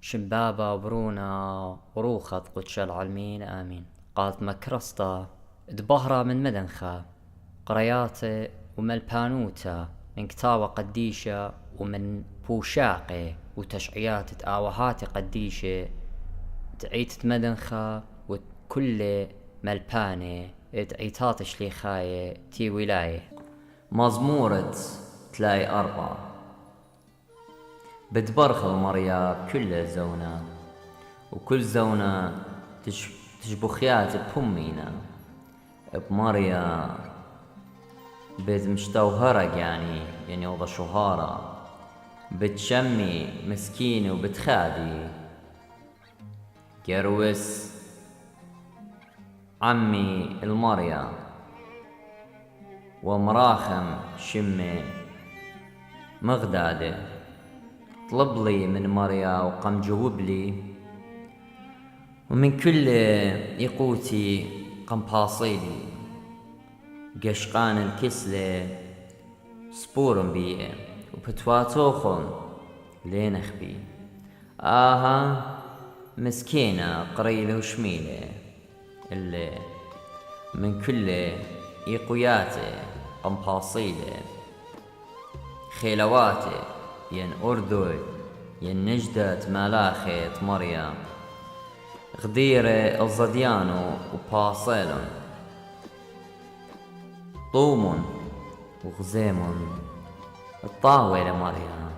شبابة وبرونا وروخة قدش العالمين آمين. قالت مكرسطة دبهرة من مدنخة قرياتي ومن بانوتا من كتابة قديشة ومن بوشاقي وتشعيات تآوهاتي قديشة تعيت مدنخة وكل ملباني تعيتات شليخاية تي ولاية. مزمورة تلاي أربعة. بتبرخ المريا بكل زونة وكل زونة تشبخيات بهمينا بمريا مشتوهرق يعني وضع شهارة بتشمي مسكين وبتخادي قروس عمي المريا ومراخم شمي مغداده طلب لي من مريا وقم جوب لي ومن كل يقوتي قم باصيلي قشقان الكسلة سبور بيه وبتواتوخن لينخ بي مسكينة قريلة وشميلة اللي من كل يقوياتي قم باصيلي خيلواتي ين أردوي ين نجدة ملاخيت مريا غديرة الزديانو وباصيلون طوم وغزيم الطاولة مريا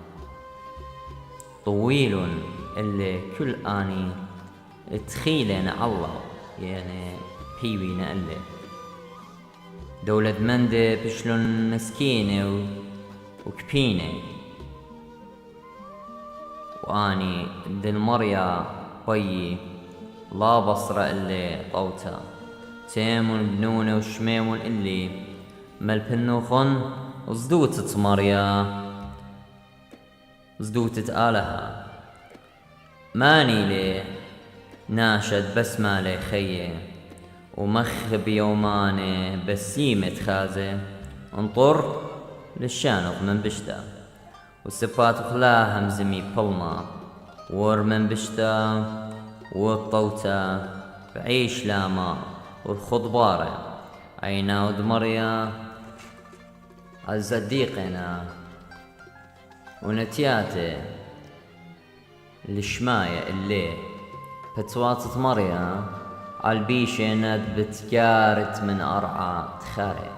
طويل اللي كل آني تخيلين الله يعني بيوي نقلي دولة مندي بشلون مسكينة وكبينة واني دن مريا بيي لا بصرة اللي طوتا تيمون بنونة وشميمون اللي مالبنوخن وزدوتت مريا زدوتت آلها ماني لي ناشد بس مالي خيه ومخ بيوماني بسيمة خازي انطر للشانق من بشتا والسبات خلاها مزمي بلما ور من بشتا والطوتا بعيش لاما والخضبارة عينا ودمريا الزديقنا ونتياتي الشماية اللي فتواتت مريا عالبيشة ند بتجارت من أرعى تخاري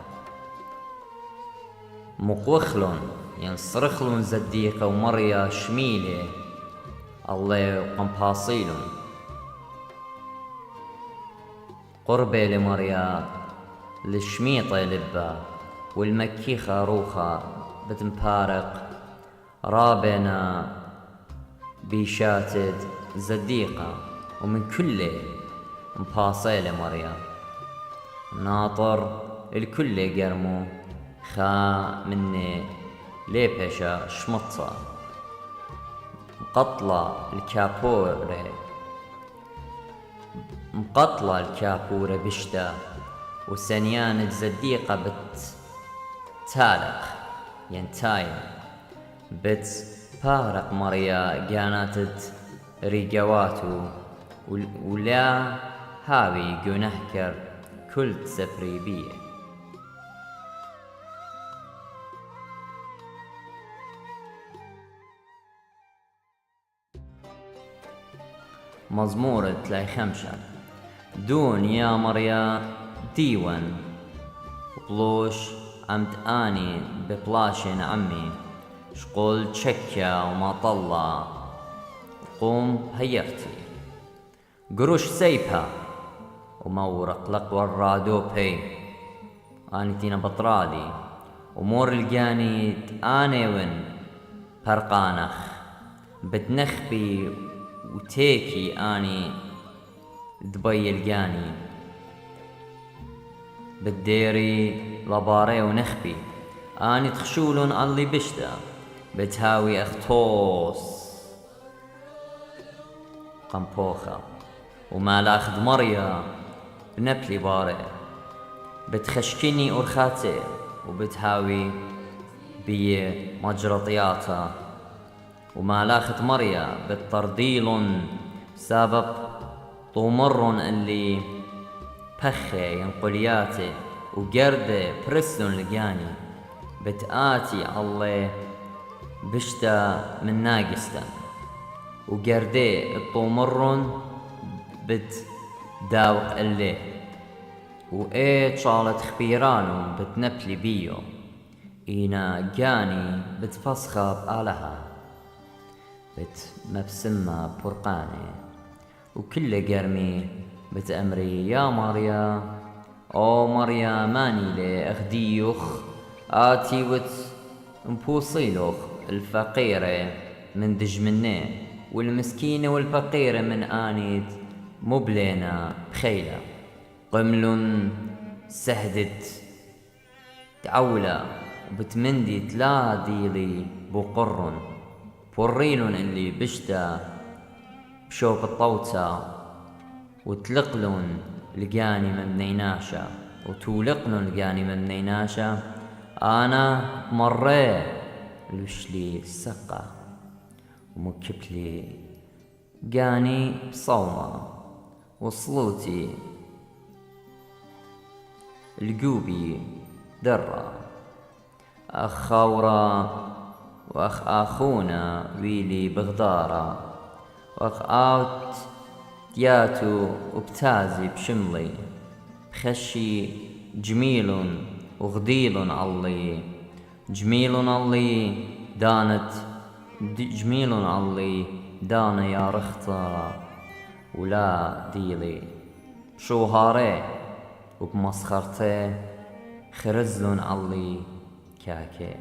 مقوخلون ينصرخلون زديقة ومريا شميلة الله وقنباصيلون قربي لمريا للشميطة لبا والمكيخة روخة بتمبارق رابنا بيشاتد زديقة ومن كل مباصيلة مريا ناطر الكل قرمو خا مني ليبشا شمطة مقطلة الكابورة بشتا وسنيان الزديقة بتالق ينتايم بتبارق مريا قاناتت ريقواتو ولا هاوي قنهكر كل سفريبية. مزمورة تلاي خمشة. دون يا مريا ديوان بلوش عمت آني ببلاشين عمي شقول تشكيا وما طلع قوم هيرتي قروش سيبها ومورق لق ورادو بي آني تينا بطرالي ومور القاني آنيون برقانخ بتنخبي وتيكي آني دبي القاني بالديري لباري ونخبي آني تخشولون اللي بشتا بتهاوي اختوص قنبوخة ومالاخذ مريا بنبلي باري بتخشكني أرخاتي وبتهاوي بي مجرطياتا وما لاخت مريا بالطرديل سابق طومر اللي بخي ينقلياتي وقرده برسلون لقاني بتآتي الله بشتا من ناقستا وقرده الطومرن بتداوق اللي وإيه شالت خبيرانو بتنبلي بيو إينا قاني بتفسخب آلها بتمبسمة برقاني وكل قرمي بتأمري يا مريا أو مريا ماني لي أخديوخ آتي مبوصيلوخ الفقيرة من دجمني والمسكينة والفقيرة من آنيت مبلينا بخيلة قمل سهدت تعولة وبتمندي تلا ديلي بقر بريلون اللي بشتا بشوف الطوطة وتلقلون لقاني من بنيناشا وتولقلون لقاني من بنيناشا أنا مرة لوشلي السقة ومكبلي قاني بصومة وصلوتي القوبي درة أخ خورا وأخ آخونا ويلي بغدارة وأخ آوت دياتو وبتازي بشملي بخشي جميل وغديل علي جميل علي دانت جميل علي دانا يا رخطة ولا ديلي شوهاري وبمسخرتي خرزلن علي كاكي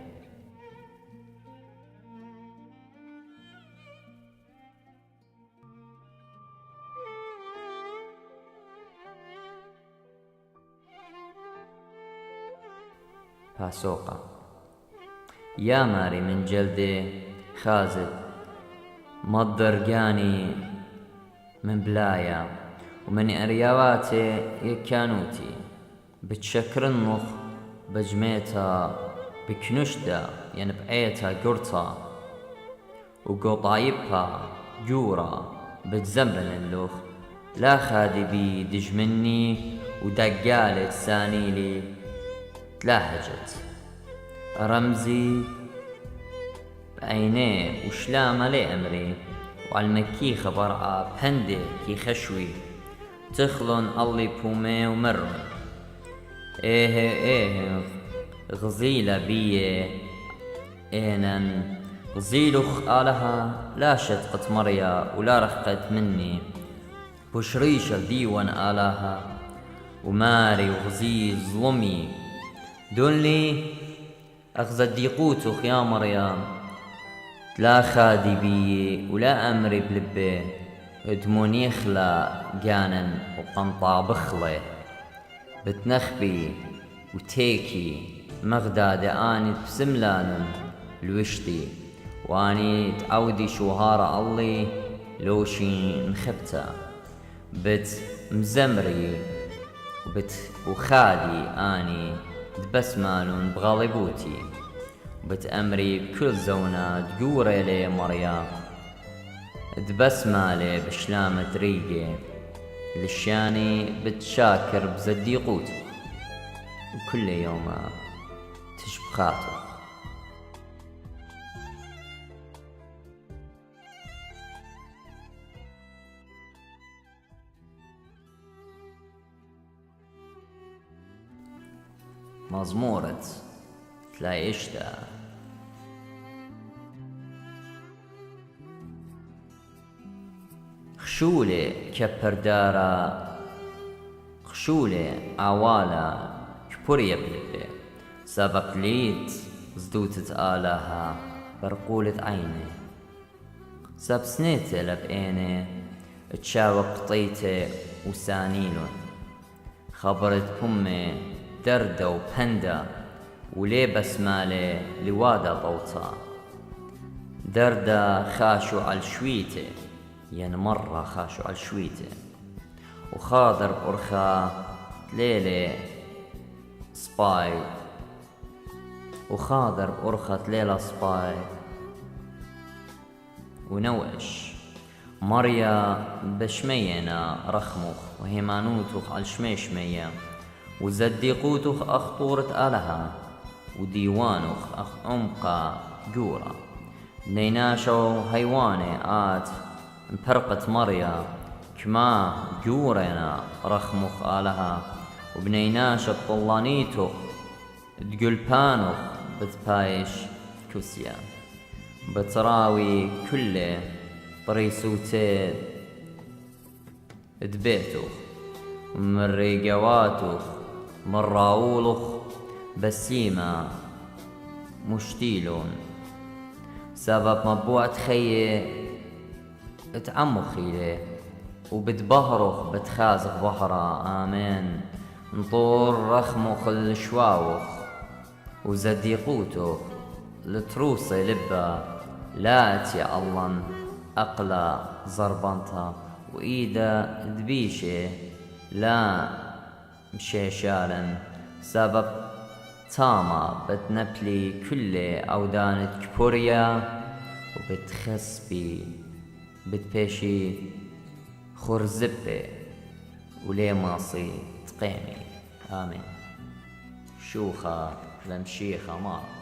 فاسوقة يا ماري من جلدي خازد مضرقاني من بلايا ومن أرياواتي يكانوتي بتشكر النخ بجميتا بكنشدا يعني بعيتا قرطا وقطايبها جورا بتزمرن اللوخ لا خادي بي دجمني ودقالت سانيلي تلاهجت رمزي بعينيه وشلامة لي أمري وعلى المكي خبرعة بهندي كي خشوي تخلن اللي بومي ومرن ايه غزيلة بيه اينن غزيلوخ آلها لا شتقت مريا ولا رخقت مني بشريشة ديوان آلها وماري وغزيل ظلمي دولي أخذت ديقوتوخ يا مريم لا خادي بي ولا أمري بلبي ادموني خلا جانن وقنطا بخلي بتنخبي وتيكي مغدادة آني بسملان الوشتي واني تعودي شوهارة اللي لوشي نخبتا بت مزمري وخادي آني تبسمالون بغالبوتي بتأمري بكل زونة تقوري لي مريم تبسمالي بشلامة ريقي للشاني بتشاكر بزديقوتو وكل يوم تشبخاتو مزمورة تلايشتا خشولي كبردارا خشولي عوالا كبوريا بلبي سبق ليت زدوتت آلها برقولة عيني سبسنيتي لبقيني تشاوق طيتي وسانيلون خبرت بمي دردة وبهندا ولي بسمالي لوادا طوطا دردة خاشو على شويتي يعني مرة خاشو على شويتي وخاضر بأرخا ليلة سباي وخاضر بأرخة ليلة سباي ونوش مريا بشمينا رخمخ وهيمانوتخ على شميشمية وزديقوتخ أخطورة آلها وديوانخ أخ عمقا جورا نيناشو هيواني آت مبرقة مريا كما جورنا رخمخ آلها وبنيناش الطلانيتخ تقلبانخ بتبايش كوسيا بتراوي كل طريسوتي دبيتخ من ريقواتخ من راولخ بسيمة مشتيلون سبب مبوعت خيه اتعمخي ليه وبتبهرخ بتخازق بحرة آمين نطور رخمخ الشواوخ وزديقوتخ لتروسي لبا لات يا الله أقلى زربنتها وإيدا دبيشي لا مشيشالا سبب تاما بتنبلي كل أودانة كبوريا وبتخسبي بتبيشي خرزبي ولي ماصي تقيمي آمين شوخة لمشيخة مار